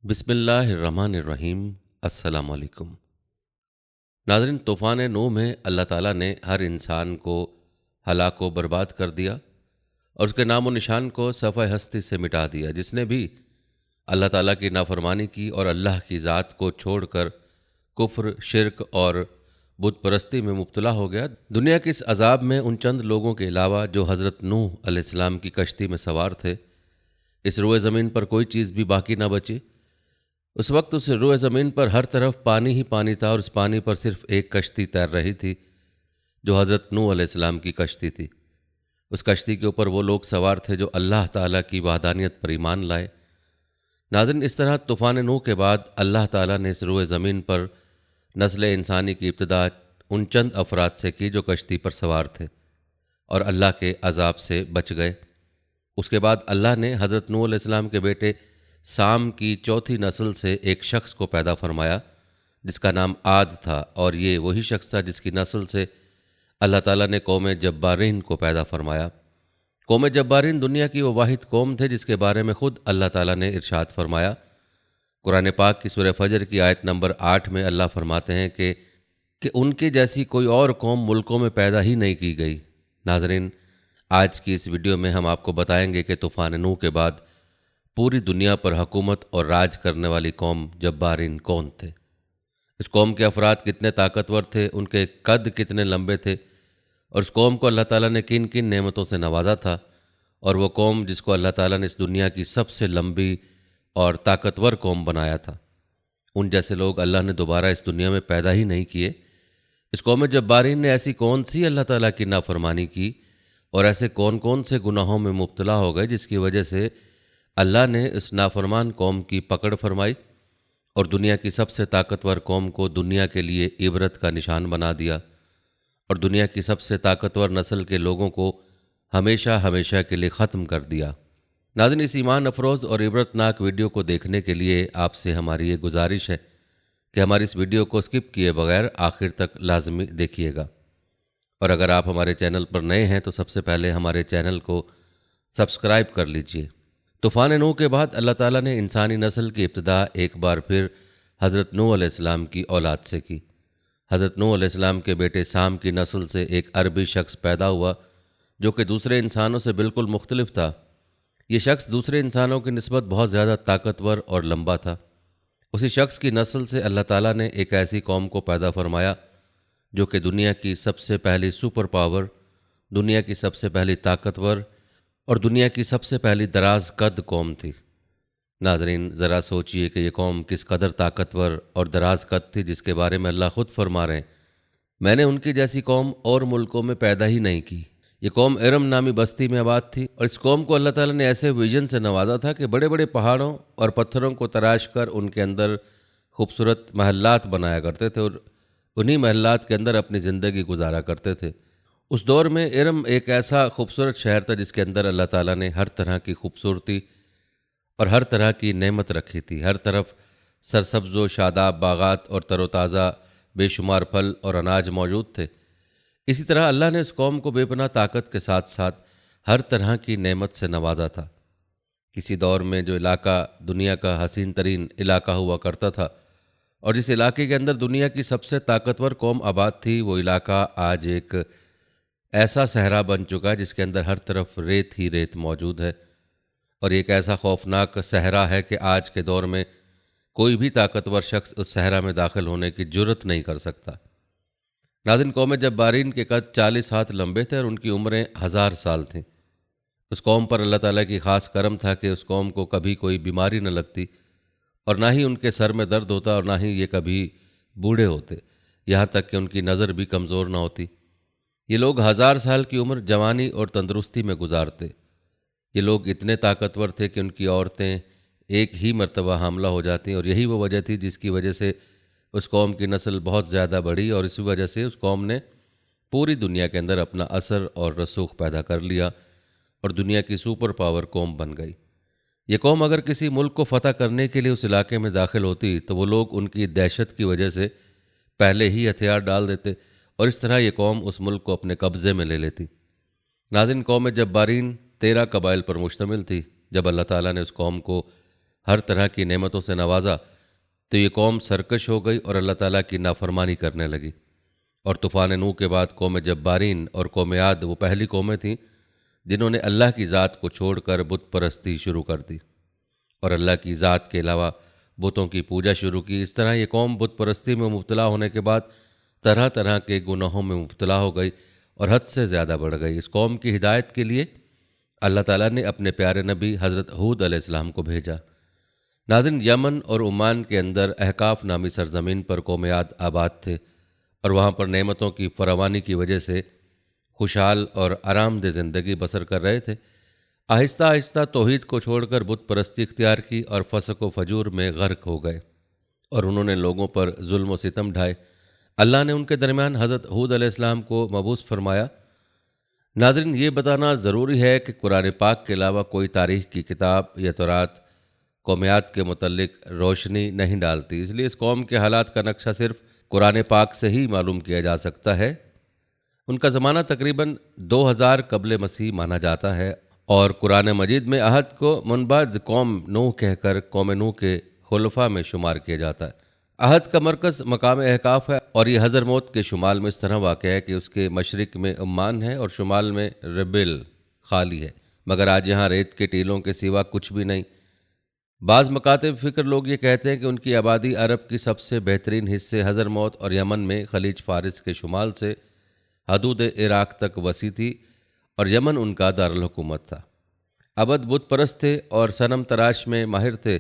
بسم اللہ الرحمن الرحیم۔ السلام علیکم ناظرین، طوفان نوح میں اللہ تعالیٰ نے ہر انسان کو ہلاک و برباد کر دیا اور اس کے نام و نشان کو صفحہ ہستی سے مٹا دیا۔ جس نے بھی اللہ تعالیٰ کی نافرمانی کی اور اللہ کی ذات کو چھوڑ کر کفر، شرک اور بت پرستی میں مبتلا ہو گیا، دنیا کے اس عذاب میں ان چند لوگوں کے علاوہ جو حضرت نوح علیہ السلام کی کشتی میں سوار تھے، اس روئے زمین پر کوئی چیز بھی باقی نہ بچی۔ اس وقت اس روئے زمین پر ہر طرف پانی ہی پانی تھا اور اس پانی پر صرف ایک کشتی تیر رہی تھی جو حضرت نوح علیہ السلام کی کشتی تھی۔ اس کشتی کے اوپر وہ لوگ سوار تھے جو اللہ تعالیٰ کی وحدانیت پر ایمان لائے۔ ناظرین، اس طرح طوفان نوح کے بعد اللہ تعالیٰ نے اس روئے زمین پر نسل انسانی کی ابتدا ان چند افراد سے کی جو کشتی پر سوار تھے اور اللہ کے عذاب سے بچ گئے۔ اس کے بعد اللہ نے حضرت نوح علیہ السلام کے بیٹے سام کی چوتھی نسل سے ایک شخص کو پیدا فرمایا جس کا نام عاد تھا، اور یہ وہی شخص تھا جس کی نسل سے اللہ تعالیٰ نے قوم جبارین کو پیدا فرمایا۔ قوم جبارین دنیا کی وہ واحد قوم تھے جس کے بارے میں خود اللہ تعالیٰ نے ارشاد فرمایا۔ قرآن پاک کی سورہ فجر کی آیت نمبر 8 میں اللہ فرماتے ہیں کہ ان کے جیسی کوئی اور قوم ملکوں میں پیدا ہی نہیں کی گئی۔ ناظرین، آج کی اس ویڈیو میں ہم آپ کو بتائیں گے کہ طوفان نوح کے بعد پوری دنیا پر حکومت اور راج کرنے والی قوم جبارین کون تھے، اس قوم کے افراد کتنے طاقتور تھے، ان کے قد کتنے لمبے تھے، اور اس قوم کو اللہ تعالیٰ نے کن کن نعمتوں سے نوازا تھا، اور وہ قوم جس کو اللہ تعالیٰ نے اس دنیا کی سب سے لمبی اور طاقتور قوم بنایا تھا، ان جیسے لوگ اللہ نے دوبارہ اس دنیا میں پیدا ہی نہیں کیے۔ اس قوم جبارین نے ایسی کون سی اللہ تعالیٰ کی نافرمانی کی اور ایسے کون کون سے گناہوں میں مبتلا ہو گئے جس کی وجہ سے اللہ نے اس نافرمان قوم کی پکڑ فرمائی اور دنیا کی سب سے طاقتور قوم کو دنیا کے لیے عبرت کا نشان بنا دیا، اور دنیا کی سب سے طاقتور نسل کے لوگوں کو ہمیشہ ہمیشہ کے لیے ختم کر دیا۔ ناظرین، اس ایمان افروز اور عبرتناک ویڈیو کو دیکھنے کے لیے آپ سے ہماری یہ گزارش ہے کہ ہماری اس ویڈیو کو سکپ کیے بغیر آخر تک لازمی دیکھیے گا، اور اگر آپ ہمارے چینل پر نئے ہیں تو سب سے پہلے ہمارے چینل کو سبسکرائب کر لیجئے۔ طوفان نوح کے بعد اللہ تعالیٰ نے انسانی نسل کی ابتدا ایک بار پھر حضرت نوح علیہ السلام کی اولاد سے کی۔ حضرت نوح علیہ السلام کے بیٹے سام کی نسل سے ایک عربی شخص پیدا ہوا جو کہ دوسرے انسانوں سے بالکل مختلف تھا۔ یہ شخص دوسرے انسانوں کی نسبت بہت زیادہ طاقتور اور لمبا تھا۔ اسی شخص کی نسل سے اللہ تعالیٰ نے ایک ایسی قوم کو پیدا فرمایا جو کہ دنیا کی سب سے پہلی سپر پاور، دنیا کی سب سے پہلی طاقتور اور دنیا کی سب سے پہلی دراز قد قوم تھی۔ ناظرین، ذرا سوچئے کہ یہ قوم کس قدر طاقتور اور دراز قد تھی جس کے بارے میں اللہ خود فرما رہے ہیں، میں نے ان کی جیسی قوم اور ملکوں میں پیدا ہی نہیں کی۔ یہ قوم ارم نامی بستی میں آباد تھی، اور اس قوم کو اللہ تعالیٰ نے ایسے ویژن سے نوازا تھا کہ بڑے بڑے پہاڑوں اور پتھروں کو تراش کر ان کے اندر خوبصورت محلات بنایا کرتے تھے اور انہی محلات کے اندر اپنی زندگی گزارا کرتے تھے۔ اس دور میں ارم ایک ایسا خوبصورت شہر تھا جس کے اندر اللہ تعالیٰ نے ہر طرح کی خوبصورتی اور ہر طرح کی نعمت رکھی تھی۔ ہر طرف سرسبز و شاداب باغات اور تر و تازہ بے شمار پھل اور اناج موجود تھے۔ اسی طرح اللہ نے اس قوم کو بے پناہ طاقت کے ساتھ ساتھ ہر طرح کی نعمت سے نوازا تھا۔ کسی دور میں جو علاقہ دنیا کا حسین ترین علاقہ ہوا کرتا تھا اور جس علاقے کے اندر دنیا کی سب سے طاقتور قوم آباد تھی، وہ علاقہ آج ایک ایسا صحرا بن چکا ہے جس کے اندر ہر طرف ریت ہی ریت موجود ہے، اور ایک ایسا خوفناک صحرا ہے کہ آج کے دور میں کوئی بھی طاقتور شخص اس صحرا میں داخل ہونے کی جرت نہیں کر سکتا۔ ناظرین، قوم جبارین کے قد 40 ہاتھ لمبے تھے اور ان کی عمریں 1000 سال تھیں۔ اس قوم پر اللہ تعالیٰ کی خاص کرم تھا کہ اس قوم کو کبھی کوئی بیماری نہ لگتی، اور نہ ہی ان کے سر میں درد ہوتا اور نہ ہی یہ کبھی بوڑھے ہوتے، یہاں تک کہ ان کی نظر بھی کمزور نہ ہوتی۔ یہ لوگ 1000 سال کی عمر جوانی اور تندرستی میں گزارتے۔ یہ لوگ اتنے طاقتور تھے کہ ان کی عورتیں ایک ہی مرتبہ حاملہ ہو جاتی، اور یہی وہ وجہ تھی جس کی وجہ سے اس قوم کی نسل بہت زیادہ بڑھی، اور اسی وجہ سے اس قوم نے پوری دنیا کے اندر اپنا اثر اور رسوخ پیدا کر لیا اور دنیا کی سپر پاور قوم بن گئی۔ یہ قوم اگر کسی ملک کو فتح کرنے کے لیے اس علاقے میں داخل ہوتی تو وہ لوگ ان کی دہشت کی وجہ سے پہلے ہی ہتھیار ڈال دیتے، اور اس طرح یہ قوم اس ملک کو اپنے قبضے میں لے لیتی۔ ناظرین، قوم جبارین 13 قبائل پر مشتمل تھی۔ جب اللہ تعالیٰ نے اس قوم کو ہر طرح کی نعمتوں سے نوازا تو یہ قوم سرکش ہو گئی اور اللہ تعالیٰ کی نافرمانی کرنے لگی۔ اور طوفان نوح کے بعد قوم جبارین اور قوم عاد وہ پہلی قومیں تھیں جنہوں نے اللہ کی ذات کو چھوڑ کر بت پرستی شروع کر دی اور اللہ کی ذات کے علاوہ بتوں کی پوجا شروع کی۔ اس طرح یہ قوم بت پرستی میں مبتلا ہونے کے بعد طرح طرح کے گناہوں میں مبتلا ہو گئی اور حد سے زیادہ بڑھ گئی۔ اس قوم کی ہدایت کے لیے اللہ تعالیٰ نے اپنے پیارے نبی حضرت ہود علیہ السلام کو بھیجا۔ ناظرین، یمن اور عمان کے اندر احقاف نامی سرزمین پر قوم عاد آباد تھے اور وہاں پر نعمتوں کی فراوانی کی وجہ سے خوشحال اور آرام دہ زندگی بسر کر رہے تھے۔ آہستہ آہستہ توحید کو چھوڑ کر بت پرستی اختیار کی اور فسق و فجور میں غرق ہو گئے اور انہوں نے لوگوں پر ظلم و ستم ڈھائے۔ اللہ نے ان کے درمیان حضرت ہود علیہ السلام کو مبعوث فرمایا۔ ناظرین، یہ بتانا ضروری ہے کہ قرآن پاک کے علاوہ کوئی تاریخ کی کتاب یا تورات قوم عاد کے متعلق روشنی نہیں ڈالتی، اس لیے اس قوم کے حالات کا نقشہ صرف قرآن پاک سے ہی معلوم کیا جا سکتا ہے۔ ان کا زمانہ تقریباً 2000 قبل مسیح مانا جاتا ہے اور قرآن مجید میں عہد کو منبعد قوم نوح کہہ کر قوم نوح کے خلفاء میں شمار کیا جاتا ہے۔ عہد کا مرکز مقام احقاف ہے اور یہ حضرموت کے شمال میں اس طرح واقع ہے کہ اس کے مشرق میں عمان ہے اور شمال میں ربل خالی ہے، مگر آج یہاں ریت کے ٹیلوں کے سوا کچھ بھی نہیں۔ بعض مکاتب فکر لوگ یہ کہتے ہیں کہ ان کی آبادی عرب کی سب سے بہترین حصے حضرموت اور یمن میں خلیج فارس کے شمال سے حدود عراق تک وسیع تھی اور یمن ان کا دارالحکومت تھا۔ عبد بت پرست تھے اور صنم تراش میں ماہر تھے۔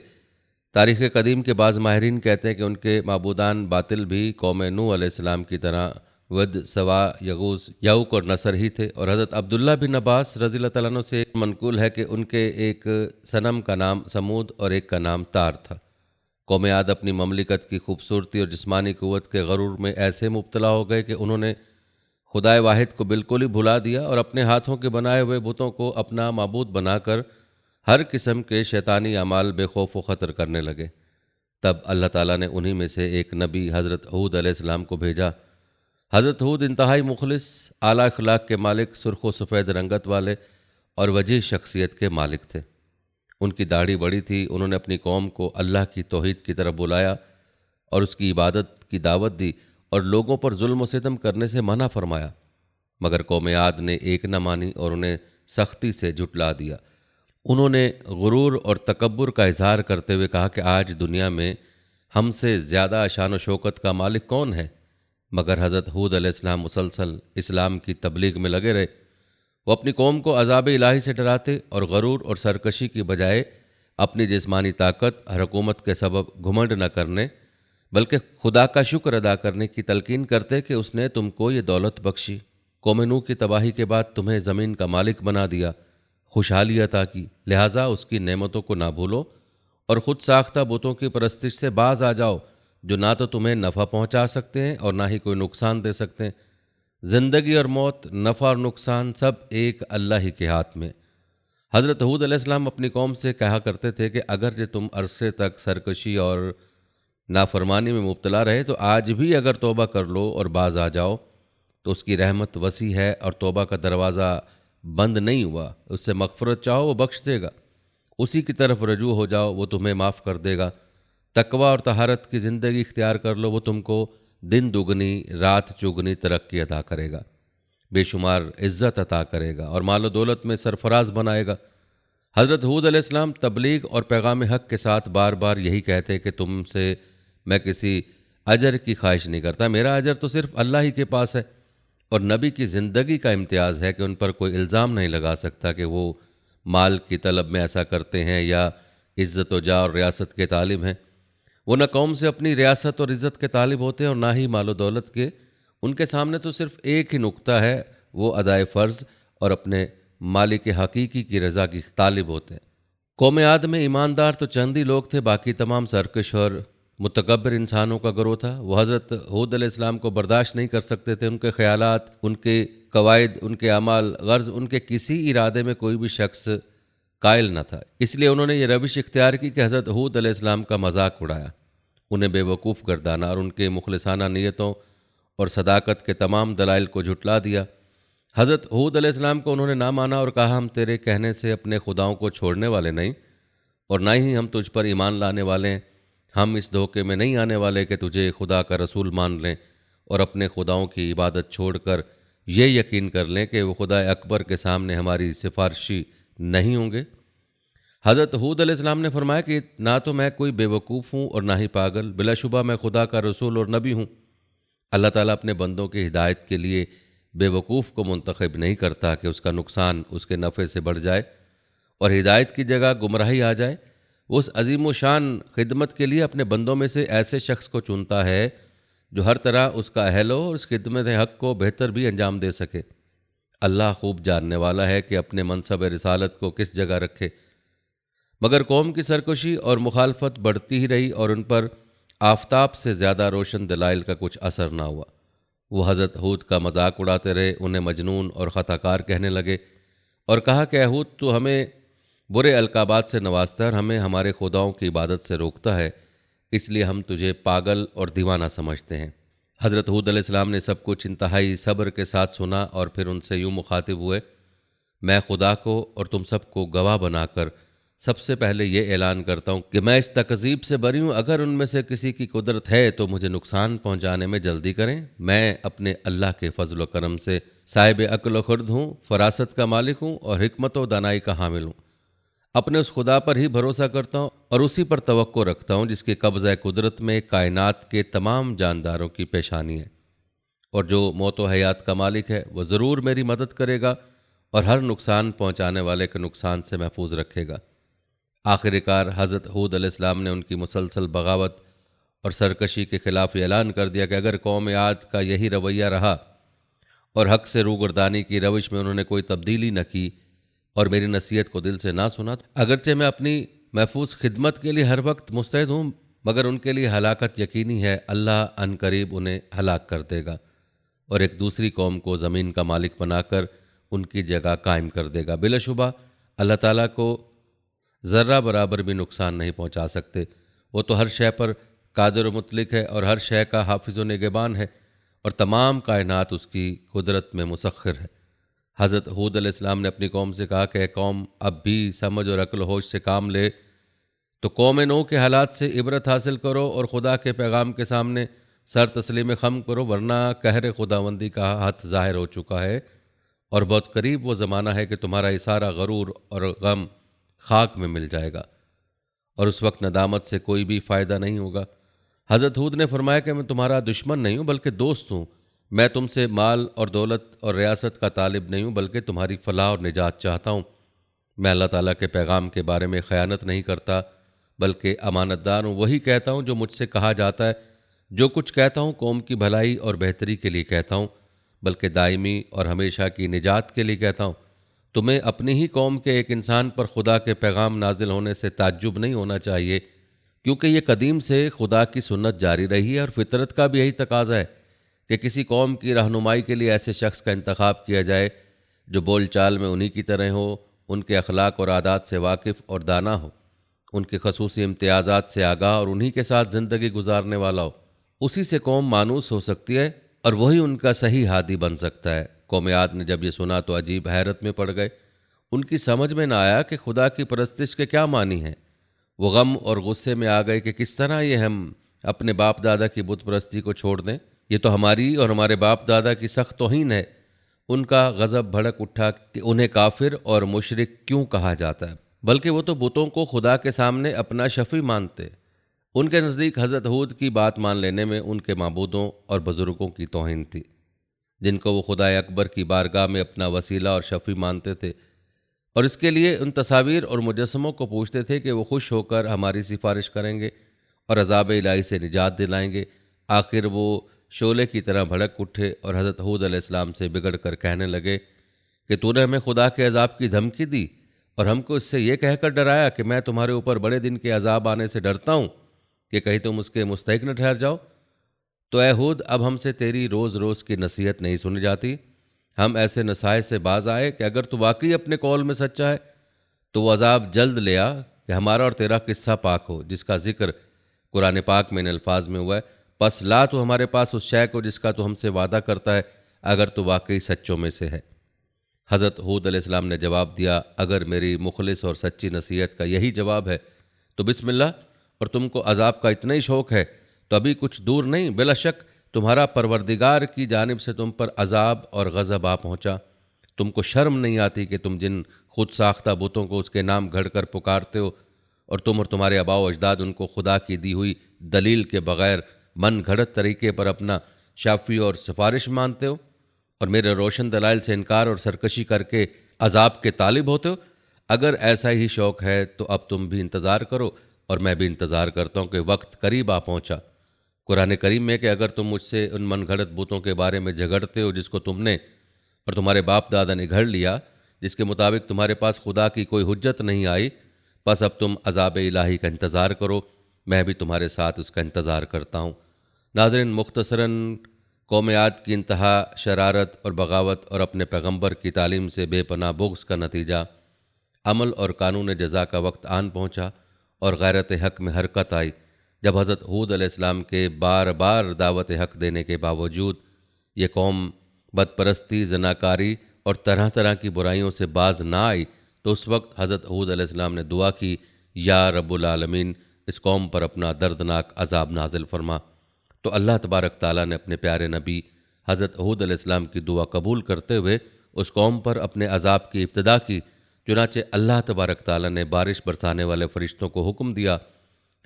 تاریخ قدیم کے بعض ماہرین کہتے ہیں کہ ان کے معبودان باطل بھی قوم نوح علیہ السلام کی طرح ود، سوا، یغوث، یعوق اور نصر ہی تھے، اور حضرت عبداللہ بن عباس رضی اللہ تعالیٰ عنہ سے منقول ہے کہ ان کے ایک صنم کا نام سمود اور ایک کا نام تار تھا۔ قوم عاد اپنی مملکت کی خوبصورتی اور جسمانی قوت کے غرور میں ایسے مبتلا ہو گئے کہ انہوں نے خدائے واحد کو بالکل ہی بھلا دیا اور اپنے ہاتھوں کے بنائے ہوئے بتوں کو اپنا معبود بنا کر ہر قسم کے شیطانی اعمال بے خوف و خطر کرنے لگے۔ تب اللہ تعالیٰ نے انہی میں سے ایک نبی حضرت ہود علیہ السلام کو بھیجا۔ حضرت ہود انتہائی مخلص، اعلیٰ اخلاق کے مالک، سرخ و سفید رنگت والے اور وجیح شخصیت کے مالک تھے۔ ان کی داڑھی بڑی تھی۔ انہوں نے اپنی قوم کو اللہ کی توحید کی طرف بلایا اور اس کی عبادت کی دعوت دی اور لوگوں پر ظلم و ستم کرنے سے منع فرمایا، مگر قوم عاد نے ایک نہ مانی اور انہیں سختی سے جھٹلا دیا۔ انہوں نے غرور اور تکبر کا اظہار کرتے ہوئے کہا کہ آج دنیا میں ہم سے زیادہ شان و شوکت کا مالک کون ہے؟ مگر حضرت ہود علیہ السلام مسلسل اسلام کی تبلیغ میں لگے رہے۔ وہ اپنی قوم کو عذاب الہی سے ڈراتے اور غرور اور سرکشی کی بجائے اپنی جسمانی طاقت، حکومت کے سبب گھمنڈ نہ کرنے بلکہ خدا کا شکر ادا کرنے کی تلقین کرتے کہ اس نے تم کو یہ دولت بخشی، قوم نوح کی تباہی کے بعد تمہیں زمین کا مالک بنا دیا، خوشحالی عطا کی، لہٰذا اس کی نعمتوں کو نہ بھولو اور خود ساختہ بتوں کی پرستش سے باز آ جاؤ جو نہ تو تمہیں نفع پہنچا سکتے ہیں اور نہ ہی کوئی نقصان دے سکتے ہیں۔ زندگی اور موت، نفع اور نقصان سب ایک اللہ ہی کے ہاتھ میں۔ حضرت ہود علیہ السلام اپنی قوم سے کہا کرتے تھے کہ اگرچہ تم عرصے تک سرکشی اور نافرمانی میں مبتلا رہے تو آج بھی اگر توبہ کر لو اور باز آ جاؤ تو اس کی رحمت وسیع ہے اور توبہ کا دروازہ بند نہیں ہوا۔ اس سے مغفرت چاہو وہ بخش دے گا، اسی کی طرف رجوع ہو جاؤ وہ تمہیں معاف کر دے گا۔ تقوی اور طہارت کی زندگی اختیار کر لو، وہ تم کو دن دگنی رات چگنی ترقی عطا کرے گا، بے شمار عزت عطا کرے گا اور مال و دولت میں سرفراز بنائے گا۔ حضرت ہود علیہ السلام تبلیغ اور پیغام حق کے ساتھ بار بار یہی کہتے کہ تم سے میں کسی اجر کی خواہش نہیں کرتا، میرا اجر تو صرف اللہ ہی کے پاس ہے، اور نبی کی زندگی کا امتیاز ہے کہ ان پر کوئی الزام نہیں لگا سکتا کہ وہ مال کی طلب میں ایسا کرتے ہیں یا عزت و جاہ اور ریاست کے طالب ہیں۔ وہ نہ قوم سے اپنی ریاست اور عزت کے طالب ہوتے ہیں اور نہ ہی مال و دولت کے۔ ان کے سامنے تو صرف ایک ہی نقطہ ہے، وہ ادائے فرض اور اپنے مالک حقیقی کی رضا کی طالب ہوتے ہیں۔ قوم عاد میں ایماندار تو چند ہی لوگ تھے، باقی تمام سرکش اور متکبر انسانوں کا گروہ تھا۔ وہ حضرت ہود علیہ السلام کو برداشت نہیں کر سکتے تھے۔ ان کے خیالات، ان کے قواعد، ان کے اعمال، غرض ان کے کسی ارادے میں کوئی بھی شخص قائل نہ تھا۔ اس لیے انہوں نے یہ روش اختیار کی کہ حضرت ہود علیہ السلام کا مذاق اڑایا، انہیں بے وقوف گردانا اور ان کے مخلصانہ نیتوں اور صداقت کے تمام دلائل کو جھٹلا دیا۔ حضرت ہود علیہ السلام کو انہوں نے نہ مانا اور کہا ہم تیرے کہنے سے اپنے خداؤں کو چھوڑنے والے نہیں، اور نہ ہی ہم تجھ پر ایمان لانے والے ہیں۔ ہم اس دھوکے میں نہیں آنے والے کہ تجھے خدا کا رسول مان لیں اور اپنے خداؤں کی عبادت چھوڑ کر یہ یقین کر لیں کہ وہ خدا اکبر کے سامنے ہماری سفارشی نہیں ہوں گے۔ حضرت ہود علیہ السلام نے فرمایا کہ نہ تو میں کوئی بے وقوف ہوں اور نہ ہی پاگل، بلا شبہ میں خدا کا رسول اور نبی ہوں۔ اللہ تعالیٰ اپنے بندوں کی ہدایت کے لیے بے وقوف کو منتخب نہیں کرتا کہ اس کا نقصان اس کے نفع سے بڑھ جائے اور ہدایت کی جگہ گمراہی آ جائے۔ وہ اس عظیم و شان خدمت کے لیے اپنے بندوں میں سے ایسے شخص کو چنتا ہے جو ہر طرح اس کا اہل ہو اور اس خدمت حق کو بہتر بھی انجام دے سکے۔ اللہ خوب جاننے والا ہے کہ اپنے منصب رسالت کو کس جگہ رکھے، مگر قوم کی سرکشی اور مخالفت بڑھتی ہی رہی اور ان پر آفتاب سے زیادہ روشن دلائل کا کچھ اثر نہ ہوا۔ وہ حضرت ہود کا مذاق اڑاتے رہے، انہیں مجنون اور خطا کار کہنے لگے اور کہا کہ اے ہود، تو ہمیں برے القابات سے نوازتا ہے اور ہمیں ہمارے خداؤں کی عبادت سے روکتا ہے، اس لیے ہم تجھے پاگل اور دیوانہ سمجھتے ہیں۔ حضرت ہود علیہ السلام نے سب کچھ انتہائی صبر کے ساتھ سنا اور پھر ان سے یوں مخاطب ہوئے، میں خدا کو اور تم سب کو گواہ بنا کر سب سے پہلے یہ اعلان کرتا ہوں کہ میں اس تکذیب سے بری ہوں۔ اگر ان میں سے کسی کی قدرت ہے تو مجھے نقصان پہنچانے میں جلدی کریں۔ میں اپنے اللہ کے فضل و کرم سے صاحب عقل و خرد ہوں، فراست کا مالک ہوں اور حکمت و دانائی کا حامل ہوں۔ اپنے اس خدا پر ہی بھروسہ کرتا ہوں اور اسی پر توقع رکھتا ہوں جس کے قبضہ قدرت میں کائنات کے تمام جانداروں کی پیشانی ہے، اور جو موت و حیات کا مالک ہے وہ ضرور میری مدد کرے گا اور ہر نقصان پہنچانے والے کے نقصان سے محفوظ رکھے گا۔ آخر کار حضرت ہود علیہ السلام نے ان کی مسلسل بغاوت اور سرکشی کے خلاف یہ اعلان کر دیا کہ اگر قوم عاد کا یہی رویہ رہا اور حق سے روگردانی کی روش میں انہوں نے کوئی تبدیلی نہ کی اور میری نصیحت کو دل سے نہ سنا، اگرچہ میں اپنی محفوظ خدمت کے لیے ہر وقت مستعد ہوں، مگر ان کے لیے ہلاکت یقینی ہے۔ اللہ عن قریب انہیں ہلاک کر دے گا اور ایک دوسری قوم کو زمین کا مالک بنا کر ان کی جگہ قائم کر دے گا۔ بلا شبہ اللہ تعالیٰ کو ذرہ برابر بھی نقصان نہیں پہنچا سکتے، وہ تو ہر شے پر قادر و مطلق ہے اور ہر شے کا حافظ و نگہبان ہے اور تمام کائنات اس کی قدرت میں مسخر ہے۔ حضرت ہود علیہ السلام نے اپنی قوم سے کہا کہ اے قوم، اب بھی سمجھ اور عقل و ہوش سے کام لے تو قوم نو کے حالات سے عبرت حاصل کرو اور خدا کے پیغام کے سامنے سر تسلیم خم کرو، ورنہ قہر خداوندی کا حد ظاہر ہو چکا ہے اور بہت قریب وہ زمانہ ہے کہ تمہارا یہ سارا غرور اور غم خاک میں مل جائے گا اور اس وقت ندامت سے کوئی بھی فائدہ نہیں ہوگا۔ حضرت ہود نے فرمایا کہ میں تمہارا دشمن نہیں ہوں بلکہ دوست ہوں۔ میں تم سے مال اور دولت اور ریاست کا طالب نہیں ہوں بلکہ تمہاری فلاح اور نجات چاہتا ہوں۔ میں اللہ تعالیٰ کے پیغام کے بارے میں خیانت نہیں کرتا بلکہ امانت دار ہوں۔ وہی کہتا ہوں جو مجھ سے کہا جاتا ہے، جو کچھ کہتا ہوں قوم کی بھلائی اور بہتری کے لیے کہتا ہوں، بلکہ دائمی اور ہمیشہ کی نجات کے لیے کہتا ہوں۔ تمہیں اپنی ہی قوم کے ایک انسان پر خدا کے پیغام نازل ہونے سے تعجب نہیں ہونا چاہیے، کیونکہ یہ قدیم سے خدا کی سنت جاری رہی ہے اور فطرت کا بھی یہی تقاضا ہے کہ کسی قوم کی رہنمائی کے لیے ایسے شخص کا انتخاب کیا جائے جو بول چال میں انہی کی طرح ہو، ان کے اخلاق اور عادات سے واقف اور دانا ہو، ان کے خصوصی امتیازات سے آگاہ اور انہی کے ساتھ زندگی گزارنے والا ہو۔ اسی سے قوم مانوس ہو سکتی ہے اور وہی ان کا صحیح ہادی بن سکتا ہے۔ قوم عاد نے جب یہ سنا تو عجیب حیرت میں پڑ گئے۔ ان کی سمجھ میں نہ آیا کہ خدا کی پرستش کے کیا معنی ہیں۔ وہ غم اور غصے میں آ گئے کہ کس طرح یہ ہم اپنے باپ دادا کی بت پرستی کو چھوڑ دیں، یہ تو ہماری اور ہمارے باپ دادا کی سخت توہین ہے۔ ان کا غضب بھڑک اٹھا کہ انہیں کافر اور مشرک کیوں کہا جاتا ہے، بلکہ وہ تو بتوں کو خدا کے سامنے اپنا شفیع مانتے۔ ان کے نزدیک حضرت ہود کی بات مان لینے میں ان کے معبودوں اور بزرگوں کی توہین تھی، جن کو وہ خدا اکبر کی بارگاہ میں اپنا وسیلہ اور شفیع مانتے تھے، اور اس کے لیے ان تصاویر اور مجسموں کو پوچھتے تھے کہ وہ خوش ہو کر ہماری سفارش کریں گے اور عذاب الہی سے نجات دلائیں گے۔ آخر وہ شعلے کی طرح بھڑک اٹھے اور حضرت ہود علیہ السلام سے بگڑ کر کہنے لگے کہ تو نے ہمیں خدا کے عذاب کی دھمکی دی اور ہم کو اس سے یہ کہہ کر ڈرایا کہ میں تمہارے اوپر بڑے دن کے عذاب آنے سے ڈرتا ہوں کہ کہیں تم اس کے مستحق نہ ٹھہر جاؤ۔ تو اے ہود، اب ہم سے تیری روز روز کی نصیحت نہیں سنی جاتی۔ ہم ایسے نصائح سے باز آئے کہ اگر تو واقعی اپنے قول میں سچا ہے تو وہ عذاب جلد لے آ کہ ہمارا اور تیرا قصہ پاک ہو، جس کا ذکر قرآن پاک میں ان الفاظ میں ہوا ہے، پس لا تو ہمارے پاس اس شے کو جس کا تو ہم سے وعدہ کرتا ہے، اگر تو واقعی سچوں میں سے ہے۔ حضرت ہود علیہ السلام نے جواب دیا، اگر میری مخلص اور سچی نصیحت کا یہی جواب ہے تو بسم اللہ، اور تم کو عذاب کا اتنا ہی شوق ہے تو ابھی کچھ دور نہیں، بلا شک تمہارا پروردگار کی جانب سے تم پر عذاب اور غضب آ پہنچا۔ تم کو شرم نہیں آتی کہ تم جن خود ساختہ بتوں کو اس کے نام گھڑ کر پکارتے ہو، اور تم اور تمہارے آباء و اجداد ان کو خدا کی دی ہوئی دلیل کے بغیر من گھڑت طریقے پر اپنا شافی اور سفارش مانتے ہو، اور میرے روشن دلائل سے انکار اور سرکشی کر کے عذاب کے طالب ہوتے ہو؟ اگر ایسا ہی شوق ہے تو اب تم بھی انتظار کرو اور میں بھی انتظار کرتا ہوں کہ وقت قریب آ پہنچا۔ قرآن کریم میں کہ اگر تم مجھ سے ان من گھڑت بتوں کے بارے میں جھگڑتے ہو جس کو تم نے اور تمہارے باپ دادا نے گھڑ لیا، جس کے مطابق تمہارے پاس خدا کی کوئی حجت نہیں آئی، بس اب تم عذاب الہی کا انتظار کرو، میں بھی تمہارے ساتھ اس کا انتظار کرتا ہوں۔ ناظرین، مختصراً قوم عاد کی انتہا شرارت اور بغاوت اور اپنے پیغمبر کی تعلیم سے بے پناہ بغض کا نتیجہ، عمل اور قانون جزا کا وقت آن پہنچا اور غیرت حق میں حرکت آئی، جب حضرت ہود علیہ السلام کے بار بار دعوت حق دینے کے باوجود یہ قوم بت پرستی، زناکاری اور طرح طرح کی برائیوں سے باز نہ آئی، تو اس وقت حضرت ہود علیہ السلام نے دعا کی، یا رب العالمین اس قوم پر اپنا دردناک عذاب نازل فرما۔ تو اللہ تبارک تعالیٰ نے اپنے پیارے نبی حضرت ہود علیہ السلام کی دعا قبول کرتے ہوئے اس قوم پر اپنے عذاب کی ابتدا کی۔ چنانچہ اللہ تبارک تعالیٰ نے بارش برسانے والے فرشتوں کو حکم دیا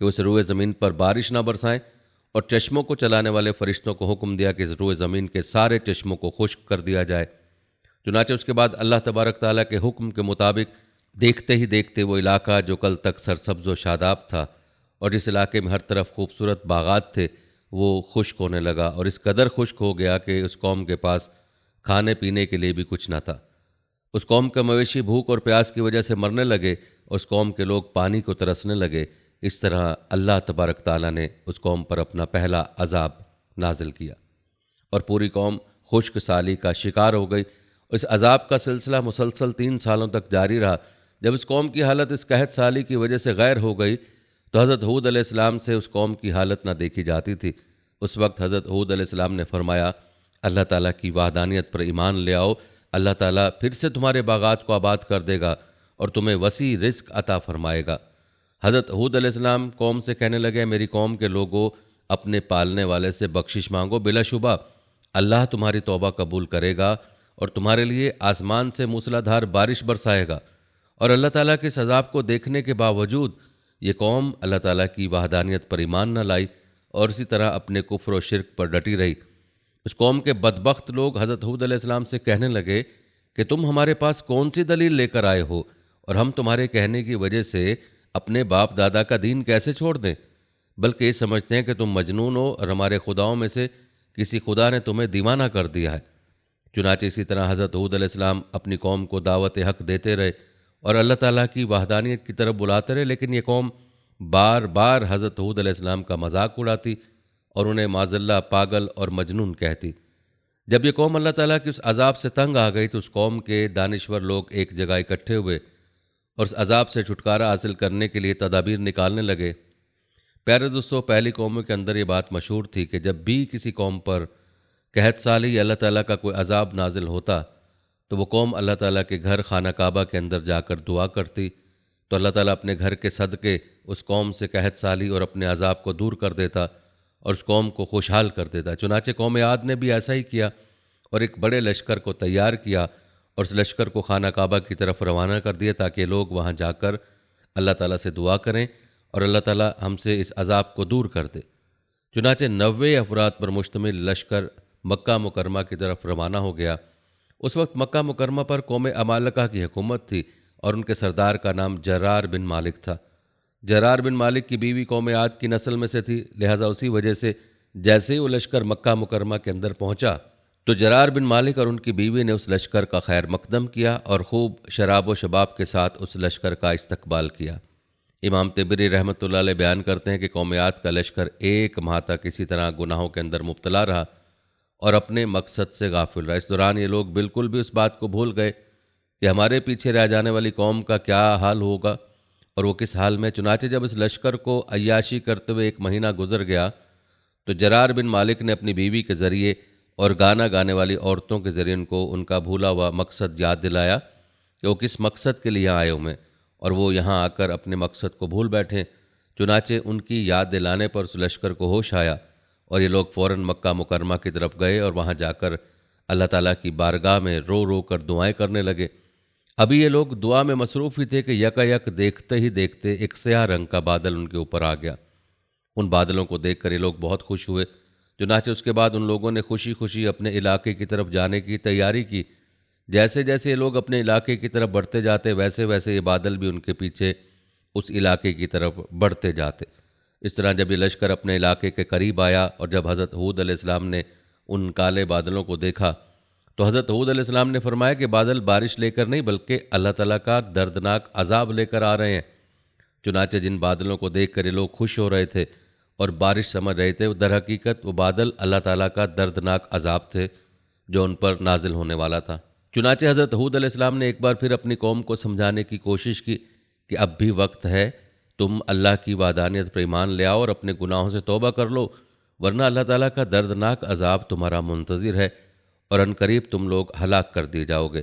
کہ اس روئے زمین پر بارش نہ برسائیں، اور چشموں کو چلانے والے فرشتوں کو حکم دیا کہ اس روئے زمین کے سارے چشموں کو خشک کر دیا جائے۔ چنانچہ اس کے بعد اللہ تبارک تعالیٰ کے حکم کے مطابق دیکھتے ہی دیکھتے وہ علاقہ جو کل تک سرسبز و شاداب تھا اور جس علاقے میں ہر طرف خوبصورت باغات تھے، وہ خشک ہونے لگا، اور اس قدر خشک ہو گیا کہ اس قوم کے پاس کھانے پینے کے لیے بھی کچھ نہ تھا۔ اس قوم کے مویشی بھوک اور پیاس کی وجہ سے مرنے لگے، اور اس قوم کے لوگ پانی کو ترسنے لگے۔ اس طرح اللہ تبارک تعالیٰ نے اس قوم پر اپنا پہلا عذاب نازل کیا، اور پوری قوم خشک سالی کا شکار ہو گئی۔ اس عذاب کا سلسلہ مسلسل 3 سالوں تک جاری رہا۔ جب اس قوم کی حالت اس قحط سالی کی وجہ سے غیر ہو گئی تو حضرت ہود علیہ السلام سے اس قوم کی حالت نہ دیکھی جاتی تھی۔ اس وقت حضرت ہود علیہ السلام نے فرمایا، اللہ تعالیٰ کی وحدانیت پر ایمان لے آؤ، اللہ تعالیٰ پھر سے تمہارے باغات کو آباد کر دے گا اور تمہیں وسیع رزق عطا فرمائے گا۔ حضرت ہود علیہ السلام قوم سے کہنے لگے، میری قوم کے لوگوں، اپنے پالنے والے سے بخشش مانگو، بلا شبہ اللہ تمہاری توبہ قبول کرے گا اور تمہارے لیے آسمان سے موسلا دھار بارش برسائے گا۔ اور اللہ تعالیٰ کے اس عذاب کو دیکھنے کے باوجود یہ قوم اللہ تعالیٰ کی وحدانیت پر ایمان نہ لائی اور اسی طرح اپنے کفر و شرک پر ڈٹی رہی۔ اس قوم کے بدبخت لوگ حضرت ہود علیہ السلام سے کہنے لگے کہ تم ہمارے پاس کون سی دلیل لے کر آئے ہو، اور ہم تمہارے کہنے کی وجہ سے اپنے باپ دادا کا دین کیسے چھوڑ دیں؟ بلکہ یہ سمجھتے ہیں کہ تم مجنون ہو اور ہمارے خداؤں میں سے کسی خدا نے تمہیں دیوانہ کر دیا ہے۔ چنانچہ اسی طرح حضرت ہود علیہ السلام اپنی قوم کو دعوت حق دیتے رہے اور اللہ تعالیٰ کی وحدانیت کی طرف بلاتے رہے، لیکن یہ قوم بار بار حضرت ہود علیہ السلام کا مذاق اڑاتی اور انہیں معاذ اللہ پاگل اور مجنون کہتی۔ جب یہ قوم اللہ تعالیٰ کی اس عذاب سے تنگ آ گئی تو اس قوم کے دانشور لوگ ایک جگہ اکٹھے ہوئے اور اس عذاب سے چھٹکارا حاصل کرنے کے لیے تدابیر نکالنے لگے۔ پیارے دوستو، پہلی قوموں کے اندر یہ بات مشہور تھی کہ جب بھی کسی قوم پر قحط سالی یا اللہ تعالیٰ کا کوئی عذاب نازل ہوتا تو وہ قوم اللہ تعالیٰ کے گھر خانہ کعبہ کے اندر جا کر دعا کرتی، تو اللہ تعالیٰ اپنے گھر کے صدقے اس قوم سے قحط سالی اور اپنے عذاب کو دور کر دیتا اور اس قوم کو خوشحال کر دیتا۔ چنانچہ قوم عاد نے بھی ایسا ہی کیا اور ایک بڑے لشکر کو تیار کیا اور اس لشکر کو خانہ کعبہ کی طرف روانہ کر دیا تاکہ لوگ وہاں جا کر اللہ تعالیٰ سے دعا کریں اور اللہ تعالیٰ ہم سے اس عذاب کو دور کر دے۔ چنانچہ 90 افراد پر مشتمل لشکر مکہ مکرمہ کی طرف روانہ ہو گیا۔ اس وقت مکہ مکرمہ پر قوم عمالقہ کی حکومت تھی اور ان کے سردار کا نام جرار بن مالک تھا۔ جرار بن مالک کی بیوی قوم عاد کی نسل میں سے تھی، لہٰذا اسی وجہ سے جیسے ہی وہ لشکر مکہ مکرمہ کے اندر پہنچا تو جرار بن مالک اور ان کی بیوی نے اس لشکر کا خیر مقدم کیا اور خوب شراب و شباب کے ساتھ اس لشکر کا استقبال کیا۔ امام طبری رحمۃ اللہ علیہ بیان کرتے ہیں کہ قوم عاد کا لشکر 1 ماہ تک اسی طرح گناہوں کے اندر مبتلا رہا اور اپنے مقصد سے غافل رہا۔ اس دوران یہ لوگ بالکل بھی اس بات کو بھول گئے کہ ہمارے پیچھے رہ جانے والی قوم کا کیا حال ہوگا اور وہ کس حال میں۔ چنانچہ جب اس لشکر کو عیاشی کرتے ہوئے 1 مہینہ گزر گیا تو جرار بن مالک نے اپنی بیوی کے ذریعے اور گانا گانے والی عورتوں کے ذریعے ان کا بھولا ہوا مقصد یاد دلایا کہ وہ کس مقصد کے لیے آئے ہوئے اور وہ یہاں آ کر اپنے مقصد کو بھول بیٹھے چنانچہ ان کی یاد دلانے پر اس لشکر کو ہوش آیا اور یہ لوگ فوراً مکہ مکرمہ کی طرف گئے اور وہاں جا کر اللہ تعالیٰ کی بارگاہ میں رو رو کر دعائیں کرنے لگے۔ ابھی یہ لوگ دعا میں مصروف ہی تھے کہ یک دیکھتے ہی دیکھتے ایک سیاہ رنگ کا بادل ان کے اوپر آ گیا۔ ان بادلوں کو دیکھ کر یہ لوگ بہت خوش ہوئے۔ چنانچہ اس کے بعد ان لوگوں نے خوشی خوشی اپنے علاقے کی طرف جانے کی تیاری کی۔ جیسے جیسے یہ لوگ اپنے علاقے کی طرف بڑھتے جاتے ویسے ویسے یہ بادل بھی ان کے پیچھے اس علاقے کی طرف بڑھتے جاتے۔ اس طرح جب یہ لشکر اپنے علاقے کے قریب آیا اور جب حضرت ہود علیہ السلام نے ان کالے بادلوں کو دیکھا تو حضرت ہود علیہ السلام نے فرمایا کہ بادل بارش لے کر نہیں بلکہ اللہ تعالیٰ کا دردناک عذاب لے کر آ رہے ہیں۔ چنانچہ جن بادلوں کو دیکھ کر یہ لوگ خوش ہو رہے تھے اور بارش سمجھ رہے تھے، در حقیقت وہ بادل اللہ تعالیٰ کا دردناک عذاب تھے جو ان پر نازل ہونے والا تھا۔ چنانچہ حضرت ہود علیہ السلام نے ایک بار پھر اپنی قوم کو سمجھانے کی کوشش کی کہ اب بھی وقت ہے، تم اللہ کی وحدانیت پر ایمان لے آؤ اور اپنے گناہوں سے توبہ کر لو، ورنہ اللہ تعالیٰ کا دردناک عذاب تمہارا منتظر ہے اور ان قریب تم لوگ ہلاک کر دیے جاؤ گے۔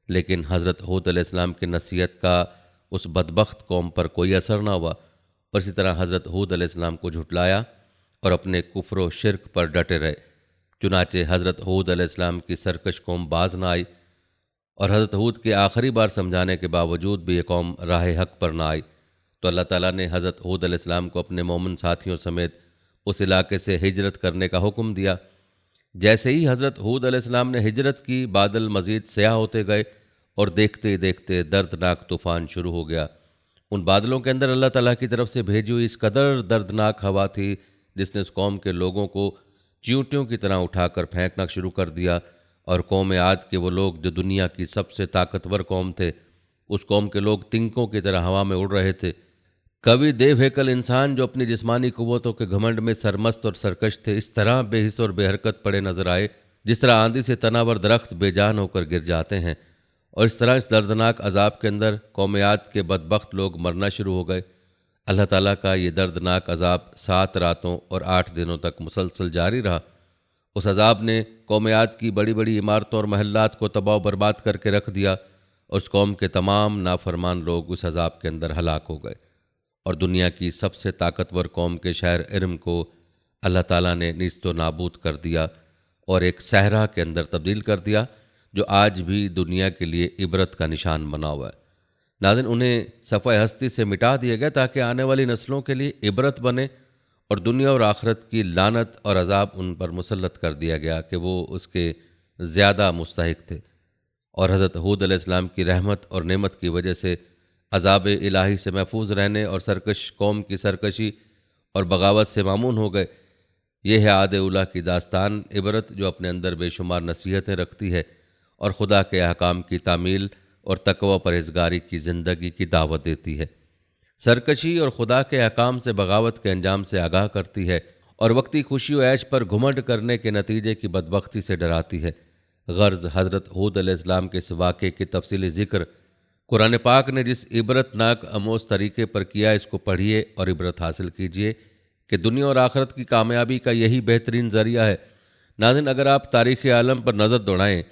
لیکن حضرت ہود علیہ السلام کی نصیحت کا اس بدبخت قوم پر کوئی اثر نہ ہوا، اور اسی طرح حضرت ہود علیہ السلام کو جھٹلایا اور اپنے کفر و شرک پر ڈٹے رہے۔ چنانچہ حضرت ہود علیہ السلام کی سرکش قوم باز نہ آئی، اور حضرت ہود کے آخری بار سمجھانے کے باوجود بھی یہ قوم راہ حق پر نہ آئی، تو اللہ تعالیٰ نے حضرت ہود علیہ السلام کو اپنے مومن ساتھیوں سمیت اس علاقے سے ہجرت کرنے کا حکم دیا۔ جیسے ہی حضرت ہود علیہ السلام نے ہجرت کی، بادل مزید سیاہ ہوتے گئے اور دیکھتے ہی دیکھتے دردناک طوفان شروع ہو گیا۔ ان بادلوں کے اندر اللہ تعالیٰ کی طرف سے بھیجی ہوئی اس قدر دردناک ہوا تھی جس نے اس قوم کے لوگوں کو چیونٹیوں کی طرح اٹھا کر پھینکنا شروع کر دیا، اور قوم عاد کے وہ لوگ جو دنیا کی سب سے طاقتور قوم تھے، اس قوم کے لوگ تنکوں کی طرح ہوا میں اڑ رہے تھے۔ کبھی دیو ہیکل انسان جو اپنی جسمانی قوتوں کے گھمنڈ میں سرمست اور سرکش تھے، اس طرح بے حس اور بے حرکت پڑے نظر آئے جس طرح آندھی سے تناور درخت بے جان ہو کر گر جاتے ہیں، اور اس طرح اس دردناک عذاب کے اندر قوم عاد کے بدبخت لوگ مرنا شروع ہو گئے۔ اللہ تعالیٰ کا یہ دردناک عذاب 7 راتوں اور 8 دنوں تک مسلسل جاری رہا۔ اس عذاب نے قوم عاد کی بڑی بڑی عمارتوں اور محلات کو تباہ و برباد کر کے رکھ دیا، اور اس قوم کے تمام نافرمان لوگ اس عذاب کے اندر ہلاک ہو گئے، اور دنیا کی سب سے طاقتور قوم کے شہر ارم کو اللہ تعالیٰ نے نیست و نابود کر دیا اور ایک صحرا کے اندر تبدیل کر دیا جو آج بھی دنیا کے لیے عبرت کا نشان بنا ہوا ہے۔ ناظرین، انہیں صفحہ ہستی سے مٹا دیا گیا تاکہ آنے والی نسلوں کے لیے عبرت بنے، اور دنیا اور آخرت کی لعنت اور عذاب ان پر مسلط کر دیا گیا کہ وہ اس کے زیادہ مستحق تھے، اور حضرت ہود علیہ السلام کی رحمت اور نعمت کی وجہ سے عذاب الہی سے محفوظ رہنے اور سرکش قوم کی سرکشی اور بغاوت سے معمون ہو گئے۔ یہ ہے عاد اولیٰ کی داستان عبرت جو اپنے اندر بے شمار نصیحتیں رکھتی ہے اور خدا کے احکام کی تعمیل اور تقوی پرہیزگاری کی زندگی کی دعوت دیتی ہے، سرکشی اور خدا کے احکام سے بغاوت کے انجام سے آگاہ کرتی ہے، اور وقتی خوشی و عیش پر گھمنڈ کرنے کے نتیجے کی بدبختی سے ڈراتی ہے۔ غرض حضرت ہود علیہ السلام کے اس واقعے کی تفصیلی ذکر قرآن پاک نے جس عبرت ناک آموز طریقے پر کیا، اس کو پڑھیے اور عبرت حاصل کیجیے کہ دنیا اور آخرت کی کامیابی کا یہی بہترین ذریعہ ہے۔ ناظرین، اگر آپ تاریخ عالم پر نظر دوڑائیں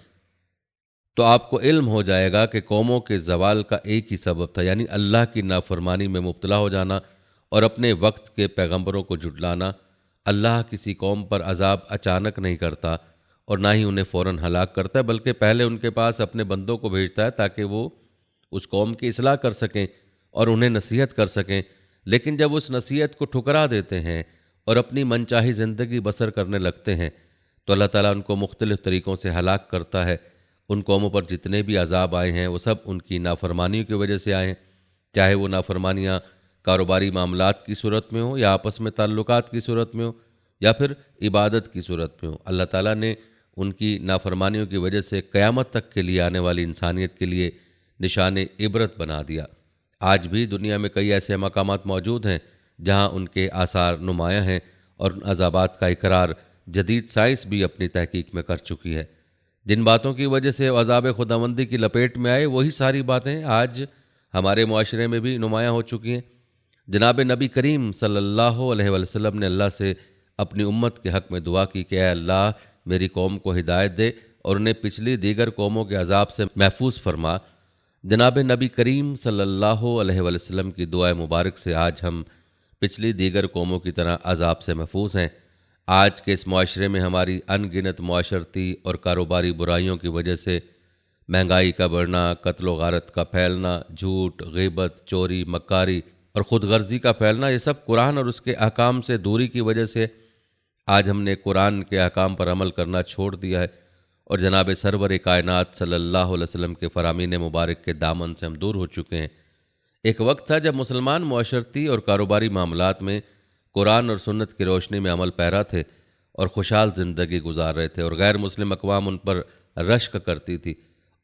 تو آپ کو علم ہو جائے گا کہ قوموں کے زوال کا ایک ہی سبب تھا، یعنی اللہ کی نافرمانی میں مبتلا ہو جانا اور اپنے وقت کے پیغمبروں کو جھٹلانا۔ اللہ کسی قوم پر عذاب اچانک نہیں کرتا اور نہ ہی انہیں فوراً ہلاک کرتا ہے، بلکہ پہلے ان کے پاس اپنے بندوں کو بھیجتا ہے تاکہ وہ اس قوم کی اصلاح کر سکیں اور انہیں نصیحت کر سکیں۔ لیکن جب اس نصیحت کو ٹھکرا دیتے ہیں اور اپنی منچاہی زندگی بسر کرنے لگتے ہیں تو اللہ تعالیٰ ان کو مختلف طریقوں سے ہلاک کرتا ہے۔ ان قوموں پر جتنے بھی عذاب آئے ہیں وہ سب ان کی نافرمانیوں کی وجہ سے آئے ہیں، چاہے وہ نافرمانیاں کاروباری معاملات کی صورت میں ہوں یا آپس میں تعلقات کی صورت میں ہوں یا پھر عبادت کی صورت میں ہوں۔ اللہ تعالیٰ نے ان کی نافرمانیوں کی وجہ سے قیامت تک کے لیے آنے والی انسانیت کے لیے نشان عبرت بنا دیا۔ آج بھی دنیا میں کئی ایسے مقامات موجود ہیں جہاں ان کے آثار نمایاں ہیں، اور ان عذابات کا اقرار جدید سائنس بھی اپنی تحقیق میں کر چکی ہے۔ جن باتوں کی وجہ سے عذاب خداوندی کی لپیٹ میں آئے وہی ساری باتیں آج ہمارے معاشرے میں بھی نمایاں ہو چکی ہیں۔ جناب نبی کریم صلی اللہ علیہ وسلم نے اللہ سے اپنی امت کے حق میں دعا کی کہ اے اللہ میری قوم کو ہدایت دے اور انہیں پچھلی دیگر قوموں کے عذاب سے محفوظ فرما۔ جناب نبی کریم صلی اللہ علیہ وسلم کی دعائے مبارک سے آج ہم پچھلی دیگر قوموں کی طرح عذاب سے محفوظ ہیں۔ آج کے اس معاشرے میں ہماری ان گنت معاشرتی اور کاروباری برائیوں کی وجہ سے مہنگائی کا بڑھنا، قتل و غارت کا پھیلنا، جھوٹ، غیبت، چوری، مکاری اور خود غرضی کا پھیلنا، یہ سب قرآن اور اس کے احکام سے دوری کی وجہ سے آج ہم نے قرآن کے احکام پر عمل کرنا چھوڑ دیا ہے اور جناب سرور کائنات صلی اللہ علیہ وسلم کے فرامین مبارک کے دامن سے ہم دور ہو چکے ہیں۔ ایک وقت تھا جب مسلمان معاشرتی اور کاروباری معاملات میں قرآن اور سنت کی روشنی میں عمل پیرا تھے اور خوشحال زندگی گزار رہے تھے، اور غیر مسلم اقوام ان پر رشک کرتی تھی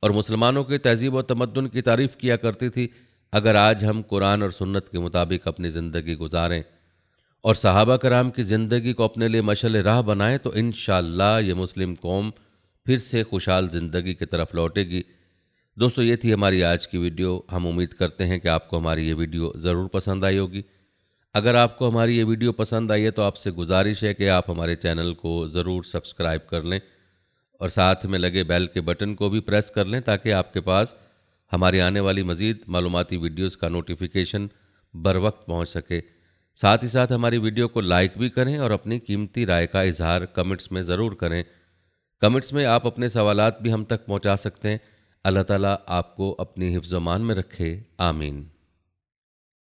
اور مسلمانوں کی تہذیب و تمدن کی تعریف کیا کرتی تھی۔ اگر آج ہم قرآن اور سنت کے مطابق اپنی زندگی گزاریں اور صحابہ کرام کی زندگی کو اپنے لیے مشعل راہ بنائیں تو انشاءاللہ یہ مسلم قوم پھر سے خوشحال زندگی کی طرف لوٹے گی۔ دوستو، یہ تھی ہماری آج کی ویڈیو۔ ہم امید کرتے ہیں کہ آپ کو ہماری یہ ویڈیو ضرور پسند آئی ہوگی۔ اگر آپ کو ہماری یہ ویڈیو پسند آئی ہے تو آپ سے گزارش ہے کہ آپ ہمارے چینل کو ضرور سبسکرائب کر لیں اور ساتھ میں لگے بیل کے بٹن کو بھی پریس کر لیں تاکہ آپ کے پاس ہماری آنے والی مزید معلوماتی ویڈیوز کا نوٹیفیکیشن بروقت پہنچ سکے۔ ساتھ ہی ساتھ ہماری ویڈیو کو لائک بھی کریں اور اپنی قیمتی رائے کا اظہار کمنٹس میں ضرور کریں۔ کمنٹس میں آپ اپنے سوالات بھی ہم تک پہنچا سکتے ہیں۔ اللہ تعالیٰ آپ کو اپنی حفظ و امان میں رکھے، آمین۔